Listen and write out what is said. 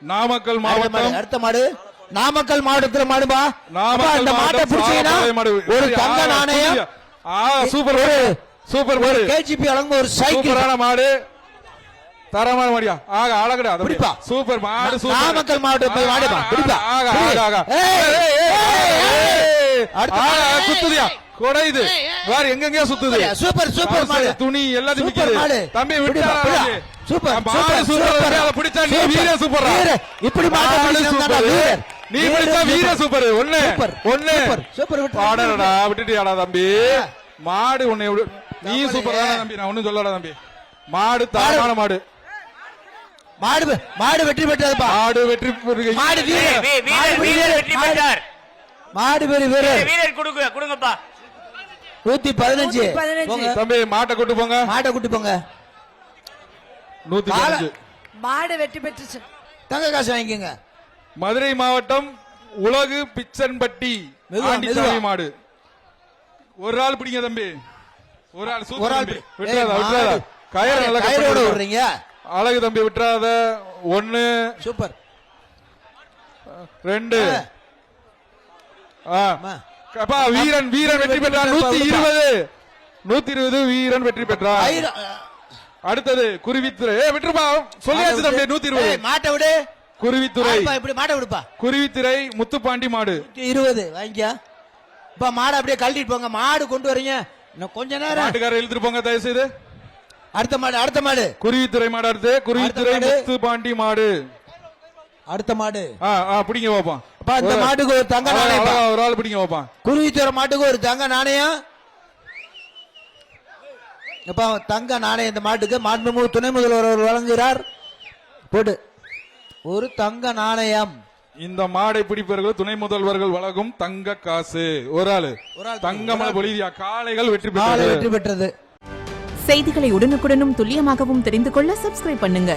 நாமக்கல் மாவட்டம். அடுத்த மாடு நாமக்கல் மாவட்டத்துல மாடுபா. அந்த மாட்டை பிடிச்சீங்கன்னா ஒரு தங்க நாணயம். சூப்பர் சூப்பர் மாடு. கேஜிபி வழங்கும் ஒரு சைக்கிள் மாடு. தரமான மாடியா. ஆக அழகுடா. சூப்பர் மாடு. நாமக்கல் மாவட்டத்தில் மாடுபா. சுத்துதியா கொடையுது வேற எங்கெங்க சுத்துது. சூப்பர் சூப்பர் மாடு. துணி எல்லாத்தையும் விக்குது. தம்பி விட்டா சூப்பர் மாடு சூப்பர். அத பிடிச்சா நீ வீர சூப்பர். இப்படி மாடு சூப்பர். நீ பிடிச்சா வீர சூப்பர். ஒண்ணு சூப்பர் பாடறடா. விட்டுட்டியாடா தம்பி. மாடு உன்னை நீ சூப்பர் தான தம்பி. நான் ஒண்ணும் சொல்லடா தம்பி. மாடு தரமான மாடு. மாடு வெற்றி பெற்றதுப்பா. மாடு வெற்றி மாடு வீரர் வெற்றி பெற்றார். மாடு வீரர் வீரர் கொடுங்கப்பா. 115 தம்பி மாட்டை கூட்டு போங்க. மாட்டை கூட்டு போங்க. 115 மாடு வெற்றி பெற்றுச்சு. தங்க காசு வாங்கிக்கோங்க. மதுரை மாவட்டம் உலகு பிச்சன்பட்டி ஆண்டிசாமி மாடு. ஒரு ஆள் பிடிங்க தம்பி. ஒரு ஆள் சூப்பர். விட்டுறாத கயிறு நல்லா கயிறோட விடுறீங்க. அழகு தம்பி விட்டுறாத. 1 சூப்பர் 2 வீரன் வெற்றி பெற்றார். 120 வீரன் வெற்றி பெற்றார். அடுத்தது குருவித்துறை. விட்டுருப்பா சொல்லியாச்சு தம்பி. 120 மாட்டை விடு. குருவித்துறை. இப்படி மாட்டை விடுப்பா. குருவித்துறை முத்துப்பாண்டி மாடு. 120 வாங்கிக்க. இப்ப மாடு அப்படியே கழட்டிட்டு போங்க. மாடு கொண்டு வரீங்க இன்னும் கொஞ்ச நேரம். மாட்டுக்காரர் இழுத்துட்டு போங்க தயவு செய்து. அடுத்த மாடு குருவித்துறை மாடு. அடுத்து குருவித்துறை முத்துப்பாண்டி மாடு. அடுத்த மாடு பிடிங்க பாப்போம். இந்த மாட்டுக்கு ஒரு தங்க நாணயம். ஒரு ஆள் பிடிங்க பாப்போம். குருவித்துறை மாட்டுக்கு ஒரு தங்க நாணயம். தங்க நாணயம் இந்த மாட்டுக்கு மாண்புமிகு துணை முதல்வர் வழங்குகிறார். போட்டு ஒரு தங்க நாணயம். இந்த மாடை பிடிப்பவர்கள் துணை முதல்வர்கள் வழங்கும் தங்க காசு. ஒரு ஆளு தங்கமலை பொலிவியா. காளைகள் வெற்றி பெற்றது. செய்திகளை உடனுக்குடனும் துல்லியமாகவும் தெரிந்து கொள்ள சப்ஸ்கிரைப் பண்ணுங்க.